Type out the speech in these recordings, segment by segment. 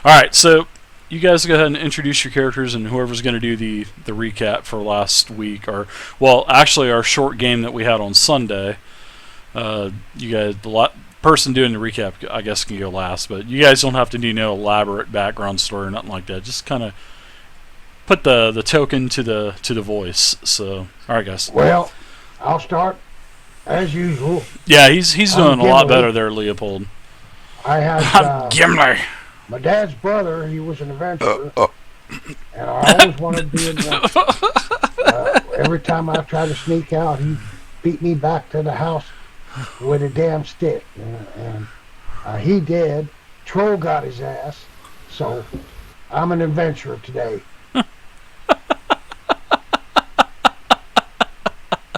All right, so you guys go ahead and introduce your characters, and whoever's going to do the recap for last week, or well, actually our short game that we had on Sunday. You guys, person doing the recap, I guess, can go last, but you guys don't have to do no elaborate background story or nothing like that. Just kind of put the token to the voice. So, all right, guys. Well, I'll start as usual. Yeah, he's doing a lot Gimli. better there, Leopold. I had I'm Gimli. my dad's brother. He was an adventurer, and I always wanted to be an adventurer. Every time I tried to sneak out, he beat me back to the house with a damn stick, and he did. Troll got his ass, so I'm an adventurer today.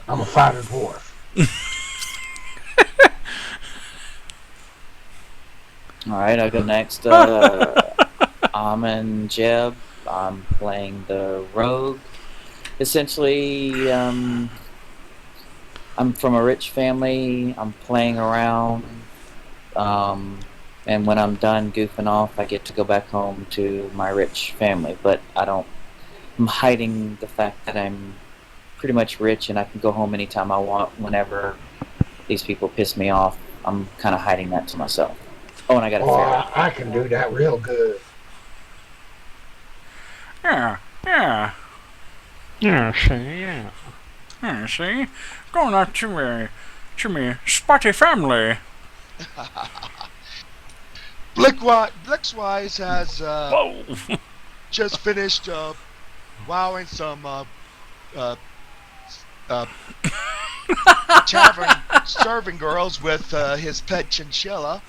I'm a fighter dwarf. Alright, I'll go next. I'm in Jeb. I'm playing the rogue. Essentially, I'm from a rich family. I'm playing around. And when I'm done goofing off, I get to go back home to my rich family. But I'm hiding the fact that I'm pretty much rich and I can go home anytime I want whenever these people piss me off. I'm kind of hiding that to myself. Oh, and I got a ferret. I can do that real good. Yeah. Yeah, see, yeah. Yeah, see? Going out to me spotty family. Blixwise has Whoa! just finished wowing some tavern serving girls with his pet chinchilla,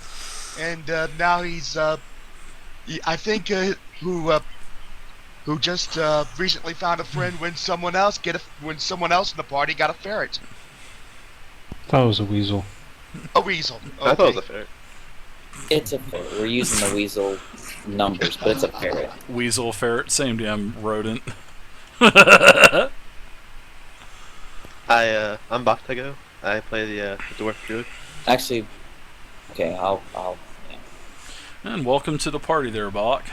and now he's I think who just recently found a friend when someone else in the party got a ferret. Thought it was a weasel. A weasel. Okay. I thought it was a ferret. It's a ferret. We're using the weasel numbers, but it's a ferret. Weasel, ferret, same damn rodent. I'm Bachtago. I play the dwarf druid. Actually, okay, I'll yeah. And welcome to the party there, Bach.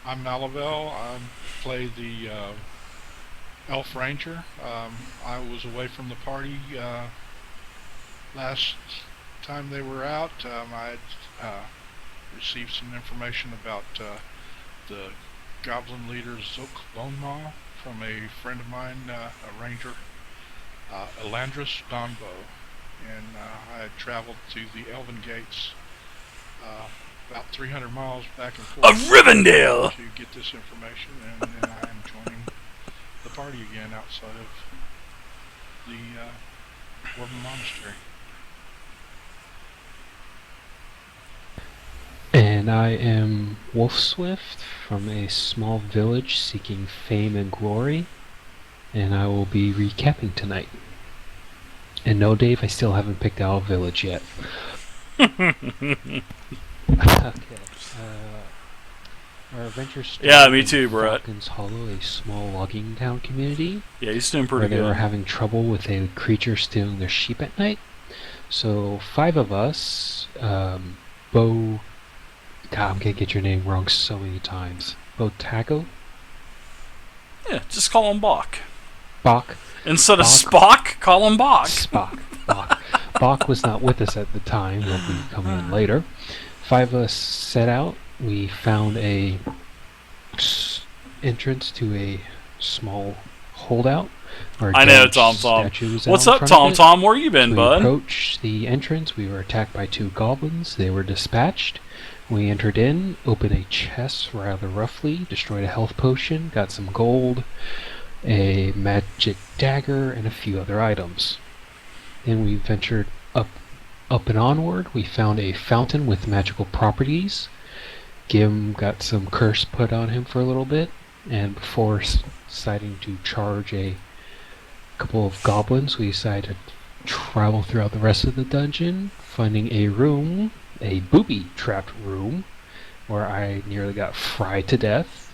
I'm Malavel. I play the Elf Ranger. I was away from the party last time they were out. I had received some information about the goblin leader Zook Lonemaw from a friend of mine, a ranger, Elandris Donbo. And I had traveled to the Elven Gates about 300 miles back and forth Of Rivendell! to get this information, and then I am joining the party again outside of the Dwarven Monastery. And I am Wolfswift from a small village seeking fame and glory, and I will be recapping tonight. And no, Dave, I still haven't picked out a village yet. Okay. Our adventure started Yeah, me too, in Brett. Falcon's Hollow, a small logging town community, Yeah, he's doing where pretty they were good. having trouble with a creature stealing their sheep at night. So 5 of us, Bo... God, I'm gonna get your name wrong so many times. Botago? Yeah, just call him Bach. Bach? Instead of Bach. Spock, call him Bach. Spock. Bach. Bach was not with us at the time. He'll be coming in later. 5 of us set out. We found a entrance to a small holdout. Where a I know, damaged Tom. statue was out What's in up, front of it. Tom? Where you been, We bud? approached the entrance. We were attacked by 2 goblins. They were dispatched. We entered in, opened a chest rather roughly, destroyed a health potion, got some gold, a magic dagger, and a few other items. Then we ventured up and onward. We found a fountain with magical properties. Gim got some curse put on him for a little bit, and before deciding to charge a couple of goblins, we decided to travel throughout the rest of the dungeon, finding a room, a booby-trapped room, where I nearly got fried to death.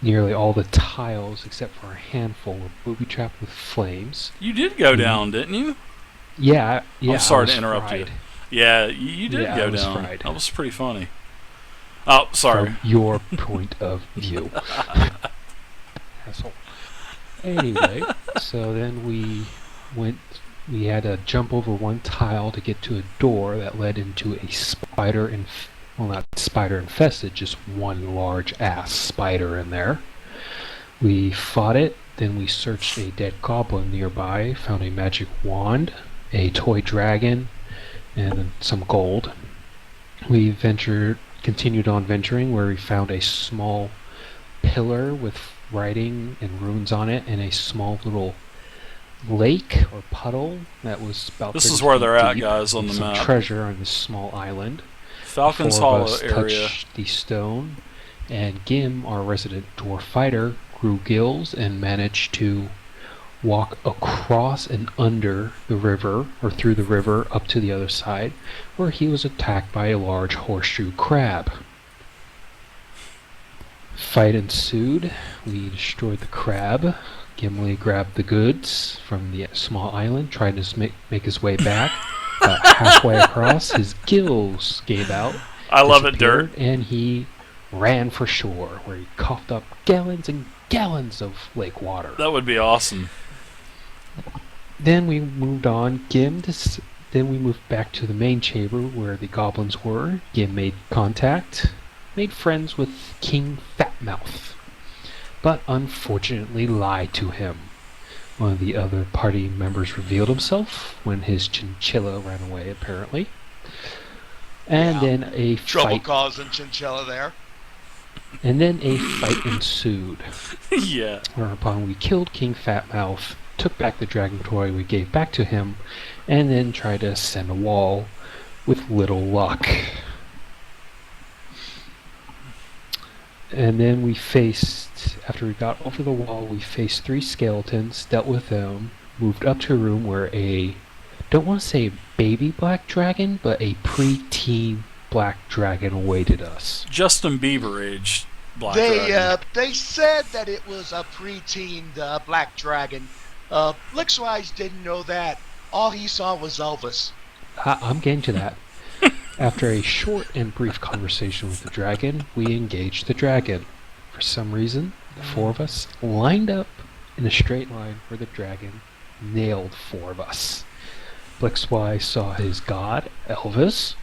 Nearly all the tiles, except for a handful, were booby-trapped with flames. You did go down, didn't you? Yeah, I'm sorry I was to interrupt fried. you. Yeah, you did Yeah, go I was down. fried. That was pretty funny. Oh, sorry. From your point of view. Asshole. Anyway, so then we had to jump over one tile to get to a door that led into a not spider infested, just one large ass spider in there. We fought it, then we searched a dead goblin nearby, found a magic wand, a toy dragon, and some gold. We continued on venturing, where we found a small pillar with writing and runes on it, and a small little lake or puddle that was about. This is where they're at, deep, guys, on the some map. Treasure on this small island. Falcon's Four of Hollow us area. touched the stone, and Gim, our resident dwarf fighter, grew gills and managed to walk across and under the river, or through the river up to the other side, where he was attacked by a large horseshoe crab. Fight ensued. We destroyed the crab. Gimli grabbed the goods from the small island, tried to make his way back. About halfway across, his gills gave out. I love it, Dirt. And he ran for shore, where he coughed up gallons and gallons of lake water. That would be awesome. Then we moved on. Then we moved back to the main chamber where the goblins were. Gim made contact, made friends with King Fatmouth, but unfortunately lied to him. One of the other party members revealed himself when his chinchilla ran away, apparently. And then a Trouble fight. causing chinchilla there. And then a fight ensued. Yeah. Whereupon we killed King Fatmouth, took back the dragon toy we gave back to him, and then tried to ascend a wall with little luck. And then after we got over the wall, we faced 3 skeletons, dealt with them, moved up to a room where don't want to say baby black dragon, but a pre-teen black dragon awaited us. Justin Bieber aged black dragon. They said that it was a preteen black dragon. Blixwise didn't know that. All he saw was Elvis. I'm getting to that. After a short and brief conversation with the dragon, we engaged the dragon. For some reason, the 4 of us lined up in a straight line where the dragon nailed 4 of us. Blixwise saw his god, Elvis,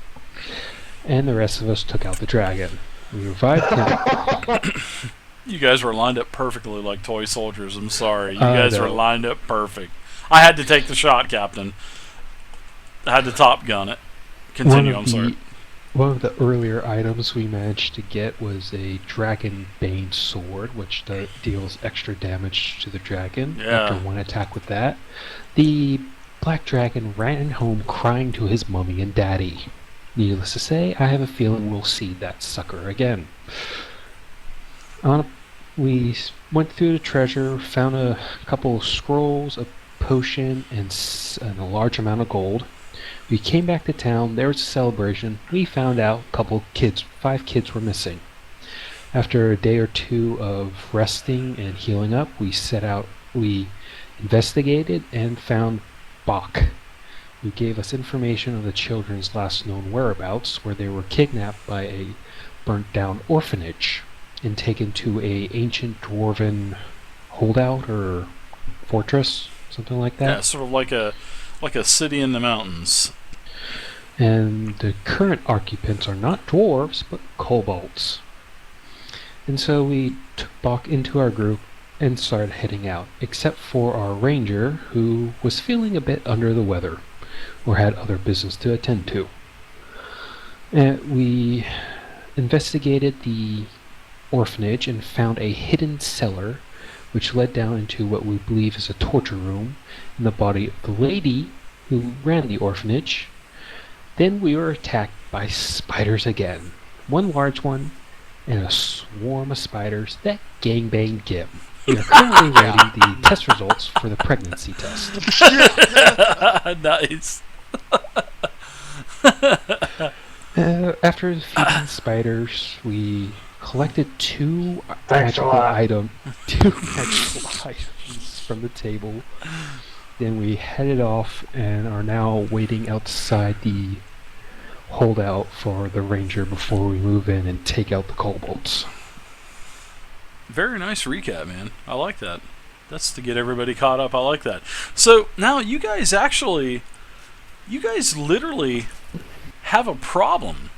and the rest of us took out the dragon. We revived him. You guys were lined up perfectly like toy soldiers. I'm sorry. You guys were lined up perfect. I had to take the shot, Captain. I had to Top Gun it. Continue, I'm sorry. One of the earlier items we managed to get was a Dragon Bane sword, which deals extra damage to the dragon. Yeah. After one attack with that, the black dragon ran home crying to his mummy and daddy. Needless to say, I have a feeling we'll see that sucker again. We went through the treasure, found a couple of scrolls, a potion, and a large amount of gold. We came back to town. There was a celebration. We found out 5 kids were missing. After a day or 2 of resting and healing up, we investigated and found Bach, who gave us information on the children's last known whereabouts, where they were kidnapped by a burnt down orphanage and taken to a ancient dwarven holdout or fortress, something like that. Yeah, sort of like a city in the mountains. And the current occupants are not dwarves, but kobolds. And so we took Bach into our group and started heading out, except for our ranger, who was feeling a bit under the weather, or had other business to attend to. And we investigated the orphanage and found a hidden cellar, which led down into what we believe is a torture room in the body of the lady who ran the orphanage. Then we were attacked by spiders again. One large one, and a swarm of spiders that gangbanged Gim. We are currently waiting the test results for the pregnancy test. Nice. After defeating spiders, we collected 2 Thanks a magical lot. items from the table. Then we headed off and are now waiting outside the hold out for the ranger before we move in and take out the kobolds. Very nice recap, man. I like that. That's to get everybody caught up. I like that. So now you guys literally have a problem.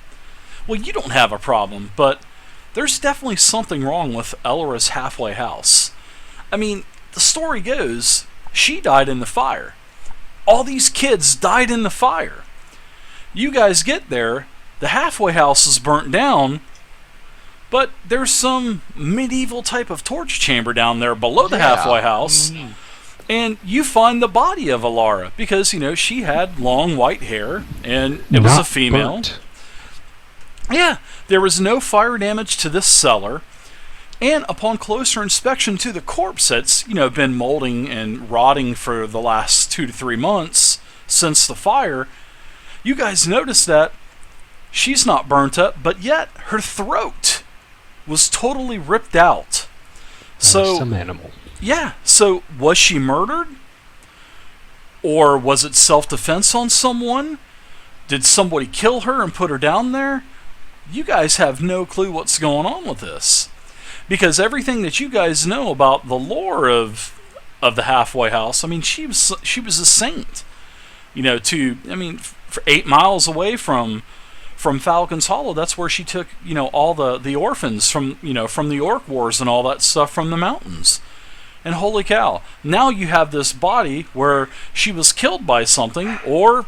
Well, you don't have a problem, but there's definitely something wrong with Ellora's halfway house. I mean, the story goes, she died in the fire. All these kids died in the fire. You guys get there, the halfway house is burnt down, but there's some medieval type of torch chamber down there below the halfway house. Mm-hmm. And you find the body of Ellara because, she had long white hair and it was a female. Burnt. Yeah, there was no fire damage to this cellar. And upon closer inspection to the corpse that's, been molding and rotting for the last 2 to 3 months since the fire, you guys notice that she's not burnt up, but yet her throat was totally ripped out. So some animal. Yeah, so was she murdered? Or was it self-defense on someone? Did somebody kill her and put her down there? You guys have no clue what's going on with this. Because everything that you guys know about the lore of the halfway house, I mean, she was a saint. For 8 miles away from Falcon's Hollow, that's where she took, all the orphans from the Orc Wars and all that stuff from the mountains. And holy cow, now you have this body where she was killed by something, or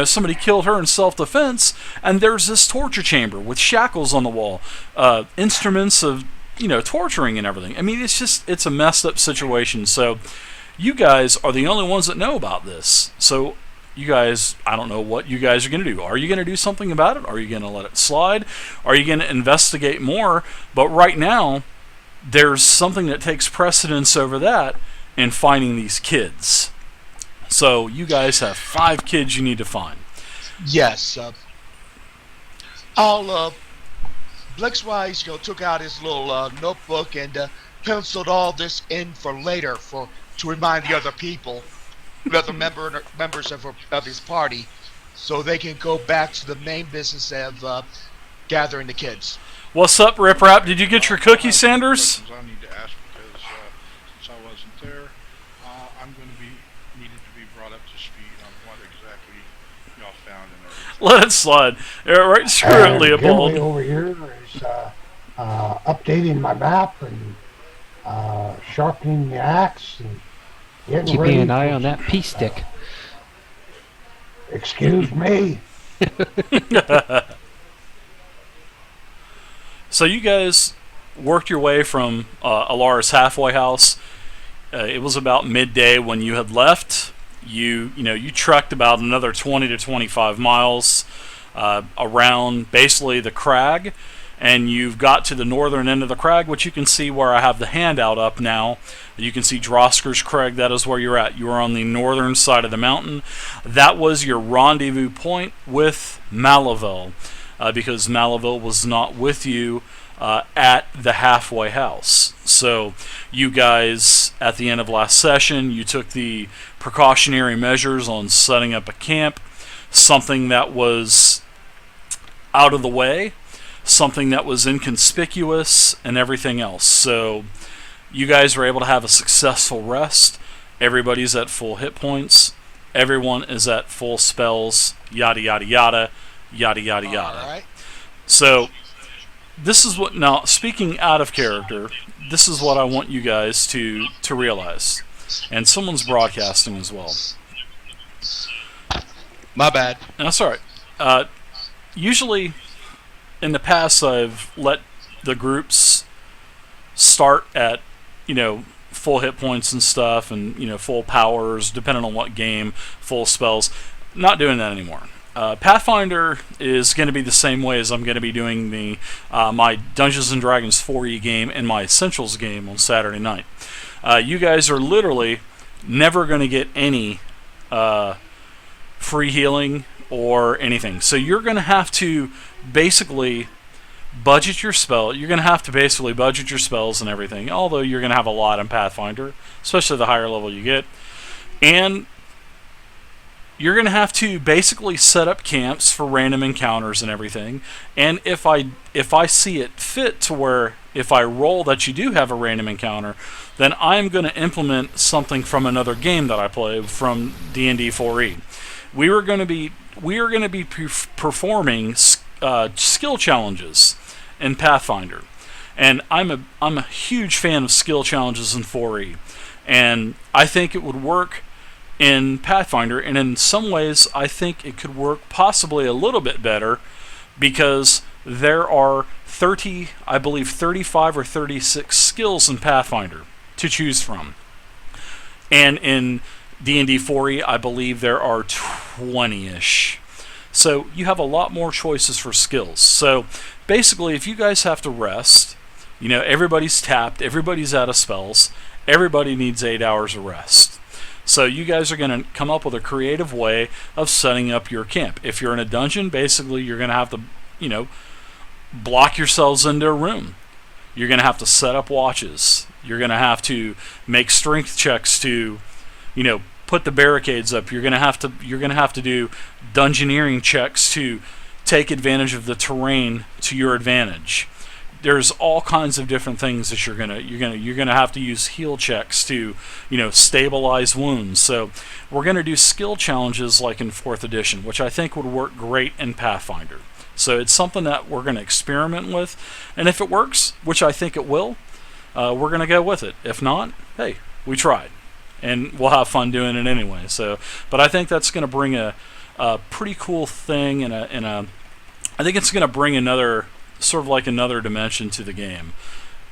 somebody killed her in self-defense, and there's this torture chamber with shackles on the wall, instruments of torturing and everything. I mean, it's a messed up situation. So you guys are the only ones that know about this. So you guys, I don't know what you guys are going to do. Are you going to do something about it? Are you going to let it slide? Are you going to investigate more? But right now, there's something that takes precedence over that in finding these kids. So you guys have 5 kids you need to find. Yes. Blixwise, took out his little notebook and penciled all this in for later to remind the other people, the other members of his party, so they can go back to the main business of gathering the kids. What's up, Rip Rap? Did you get your cookie, Sanders? I need to ask because since I wasn't there, I'm going to be needed to be brought up to speed on what exactly y'all found and everything. Let it slide. Right, screw it, Leopold. Gimli over here is updating my map and sharpening the axe and getting ready. Keeping an eye on that pea stick. Excuse me. So you guys worked your way from Elara's halfway house. It was about midday when you had left. You trekked about another 20 to 25 miles around basically the crag, and you've got to the northern end of the crag, which you can see where I have the handout up now. You can see Droskar's Crag. That is where you're at. You are on the northern side of the mountain. That was your rendezvous point with Malavel, because Malavel was not with you at the halfway house. So you guys, at the end of last session, you took the precautionary measures on setting up a camp, something that was out of the way, something that was inconspicuous, and everything else. So you guys were able to have a successful rest. Everybody's at full hit points. Everyone is at full spells. Yada yada yada, yada yada yada. All right. So this is what, now speaking out of character, this is what I want you guys to realize. And someone's broadcasting as well. My bad. That's all right. Usually, in the past, I've let the groups start at, full hit points and stuff, and, full powers, depending on what game, full spells. Not doing that anymore. Pathfinder is going to be the same way as I'm going to be doing the my Dungeons & Dragons 4E game and my Essentials game on Saturday night. You guys are literally never going to get any free healing or anything. So you're going to have to basically budget your spell. You're going to have to basically budget your spells and everything, although you're going to have a lot in Pathfinder, especially the higher level you get. And you're going to have to basically set up camps for random encounters and everything. And if I see it fit to where if I roll that you do have a random encounter, then I'm going to implement something from another game that I play from D&D 4e. We are going to be performing skill challenges in Pathfinder, and I'm a huge fan of skill challenges in 4e, and I think it would work in Pathfinder, and in some ways I think it could work possibly a little bit better because there are 35 or 36 skills in Pathfinder to choose from. And in D&D 4e, I believe there are 20-ish. So you have a lot more choices for skills. So basically, if you guys have to rest, everybody's tapped, everybody's out of spells, everybody needs 8 hours of rest. So you guys are going to come up with a creative way of setting up your camp. If you're in a dungeon, basically you're going to have to, block yourselves into a room. You're going to have to set up watches. You're going to have to make strength checks to, put the barricades up. You're going to have to do dungeoneering checks to take advantage of the terrain to your advantage. There's all kinds of different things that you're gonna have to use heal checks to, stabilize wounds. So we're gonna do skill challenges like in 4th edition, which I think would work great in Pathfinder. So it's something that we're gonna experiment with, and if it works, which I think it will, we're gonna go with it. If not, hey, we tried, and we'll have fun doing it anyway. So, but I think that's gonna bring a pretty cool thing, I think it's gonna bring another dimension to the game.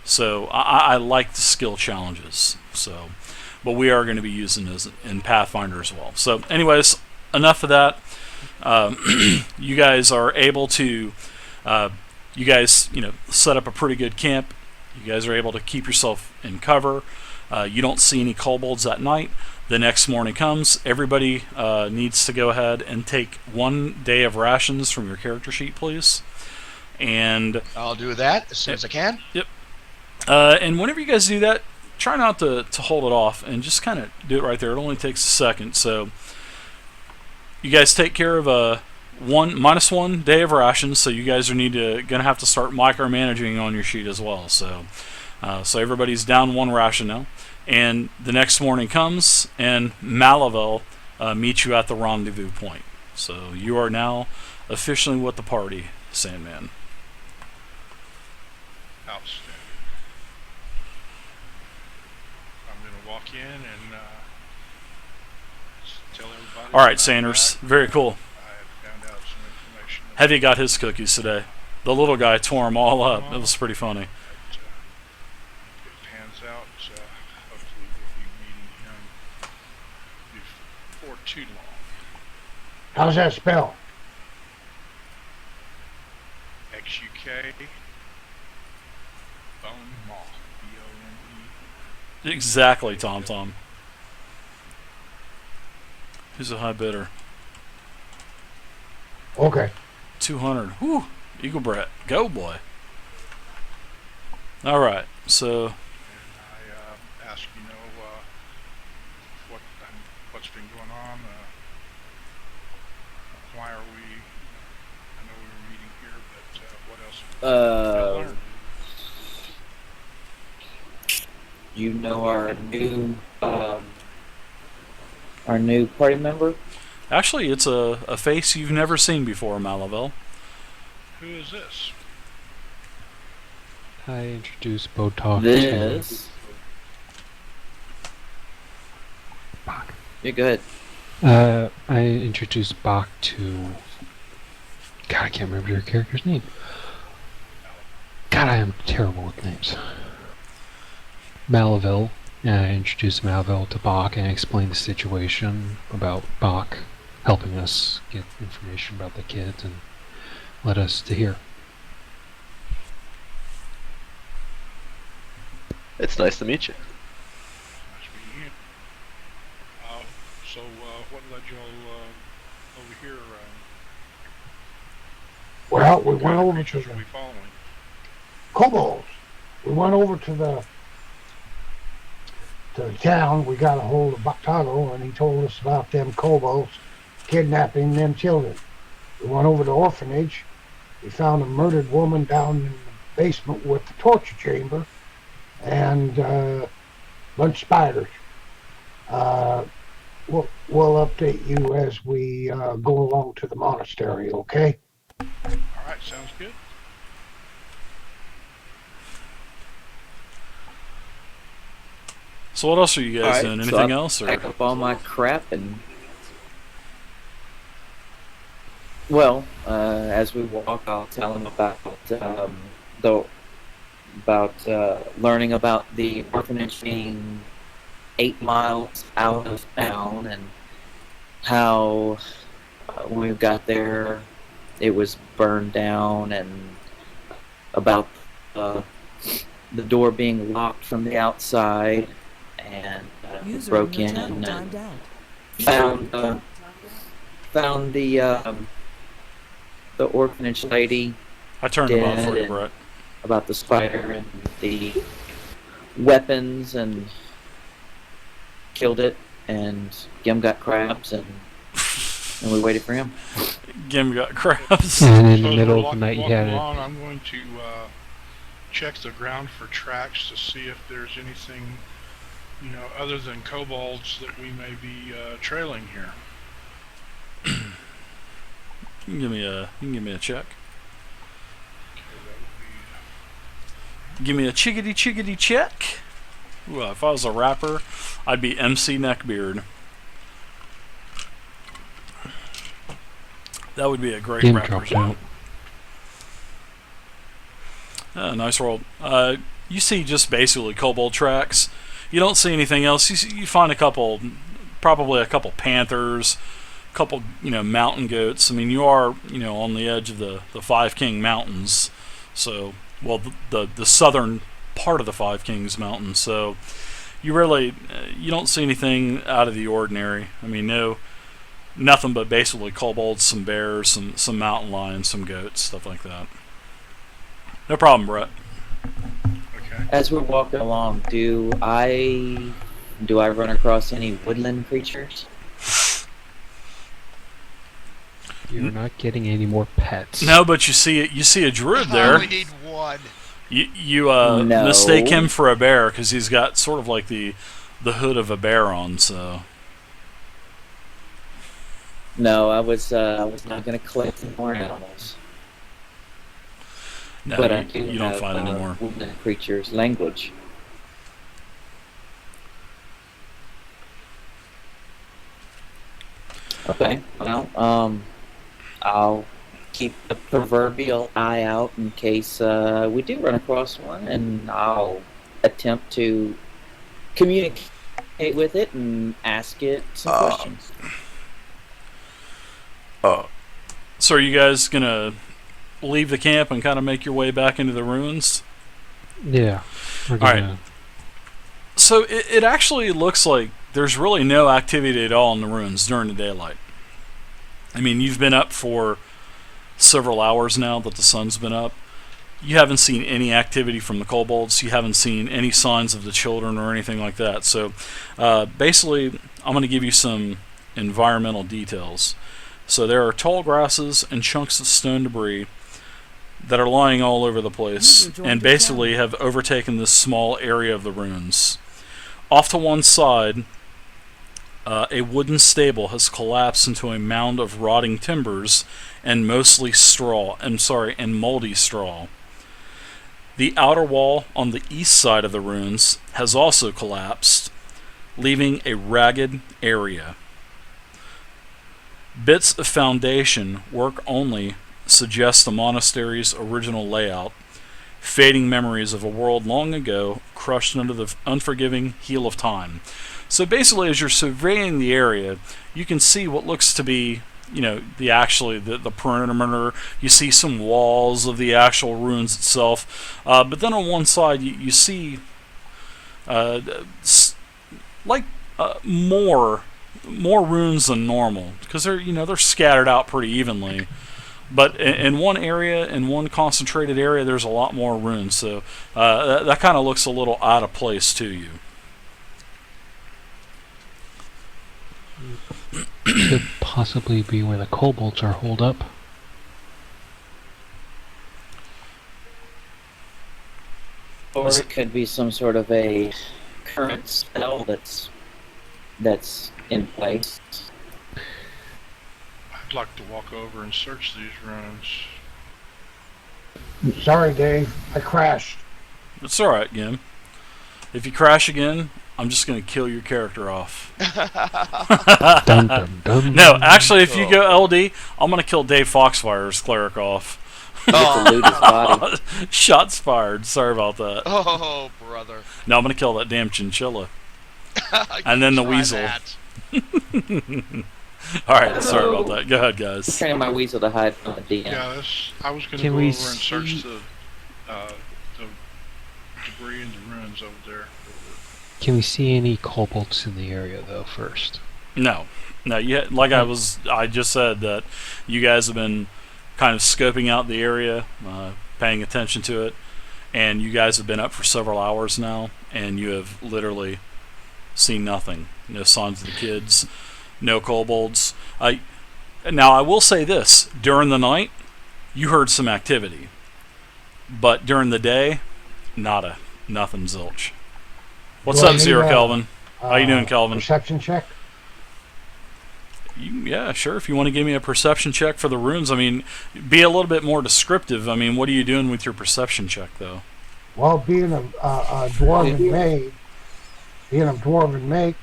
So I like the skill challenges. So, but we are going to be using those in Pathfinder as well. So anyways, enough of that. You guys are able to, set up a pretty good camp. You guys are able to keep yourself in cover. You don't see any kobolds at night. The next morning comes. Everybody needs to go ahead and take 1 day of rations from your character sheet, please. And I'll do that as soon as I can. Yep. And whenever you guys do that, try not to hold it off and just kind of do it right there. It only takes a second. So you guys take care of a -1 day of rations. So you guys are gonna have to start micromanaging on your sheet as well. So everybody's down 1 ration now. And the next morning comes, and Malavel meets you at the rendezvous point. So you are now officially with the party, Sandman. Outstanding. I'm going to walk in and tell everybody. All right, Sanders. Very cool. I found out some information. Heavy got his cookies today. The little guy tore them all up. It was pretty funny. It pans out. Hopefully we'll be meeting him before too long. How's that spell? XUK Bone Maw. BONE. Exactly, Tom. Who's a high bidder? Okay. 200. Whew. Eagle Brett. Go, boy. All right. So And I ask, what's been going on. Why are we? I know we were meeting here, but what else? Have you learned? Our new party member. actually, it's a face you've never seen before, Malavel. Who is this? I introduced Botok This. Bach. Yeah, go ahead. I introduced Bach to... God, I can't remember your character's name. God, I am terrible with names. Malavel. I introduced Malavel to Bach and explained the situation about Bach helping us get information about the kids and led us to here. It's nice to meet you. Nice meeting you. So, what led y'all over here? Well, we went What over creatures to are the we following? kobolds. We went over to the town. We got a hold of Baktago, and he told us about them kobolds kidnapping them children. We went over to the orphanage. We found a murdered woman down in the basement with the torture chamber and a bunch of spiders. We'll update you as we go along to the monastery, okay? Alright, sounds good. So what else are you guys Alright, doing? so Anything I else? Or? pack up all my crap and... Well, as we walk, I'll tell him about learning about the orphanage being 8 miles out of town, and how when we got there it was burned down, and about the door being locked from the outside, and broke in and found the orphanage lady. I turned them off for you, Brett. About the spider and the weapons, and killed it, and Gim got crabs, and we waited for him. Gim got crabs. And in the So middle as of we're the night, you walking had along, I'm going to check the ground for tracks to see if there's anything, other than kobolds that we may be trailing here. You can give me a check. Give me a chickity check. Ooh, if I was a rapper, I'd be MC Neckbeard. That would be a great Game rapper. dropped out. Nice roll. You see just basically kobold tracks. You don't see anything else. You find probably a couple panthers, a couple mountain goats. I mean, you are on the edge of the Five King Mountains, so the southern part of the Five Kings Mountains. So you don't see anything out of the ordinary. I mean, nothing but basically kobolds, some bears, some mountain lions, some goats, stuff like that. No problem, Brett. Okay. As we're walking along, do I run across any woodland creatures? You're not getting any more pets. No, but you see a druid I there. only need one. You No. mistake him for a bear because he's got sort of like the hood of a bear on. So No, I was not going to collect any more animals. no, But I you don't have, find any more. woodland creatures language. Okay, well, I'll keep the proverbial eye out in case we do run across one, and I'll attempt to communicate with it and ask it some questions. So are you guys gonna leave the camp and kind of make your way back into the ruins? Yeah. We're All right. gonna, So it actually looks like there's really no activity at all in the ruins during the daylight. I mean, you've been up for several hours now that the sun's been up. You haven't seen any activity from the kobolds. You haven't seen any signs of the children or anything like that. So basically, I'm going to give you some environmental details. So there are tall grasses and chunks of stone debris that are lying all over the place and basically have overtaken this small area of the ruins. Off to one side, a wooden stable has collapsed into a mound of rotting timbers and mostly and moldy straw. The outer wall on the east side of the ruins has also collapsed, leaving a ragged area. Bits of foundation, work only, suggest the monastery's original layout, fading memories of a world long ago crushed under the unforgiving heel of time. So basically, as you're surveying the area, you can see what looks to be, the perimeter. You see some walls of the actual ruins itself, but then on one side you see more ruins than normal because they're scattered out pretty evenly. But in one area, in one concentrated area, there's a lot more ruins. So that kind of looks a little out of place to you. Could possibly be where the kobolds are holed up. Or it could be some sort of a current spell that's in place. I'd like to walk over and search these ruins. Sorry, Dave. I crashed. It's alright, Gim. If you crash again, I'm just going to kill your character off. Dun, dun, dun. No, actually, if you go LD, I'm going to kill Dave Foxfire's cleric off. You get to loot his body. Shots fired. Sorry about that. Oh, brother. No, I'm going to kill that damn chinchilla. And then the Try weasel. that. Alright, sorry about that. Go ahead, I'm guys. training my weasel to hide from the DM. Yeah, I was going to Can go we over and search see- the debris in the ruins over there. Can we see any kobolds in the area though first? No. No, I just said that you guys have been kind of scoping out the area, paying attention to it, and you guys have been up for several hours now, and you have literally seen nothing. No signs of the kids, no kobolds. Now, I will say this. During the night, you heard some activity. But during the day, nada. Nothing, zilch. What's Do I up, need Zero a, Kelvin? How you doing, Kelvin? Perception check? Yeah, sure. If you want to give me a perception check for the runes, I mean, be a little bit more descriptive. I mean, what are you doing with your perception check, though? Well, being a dwarven maid,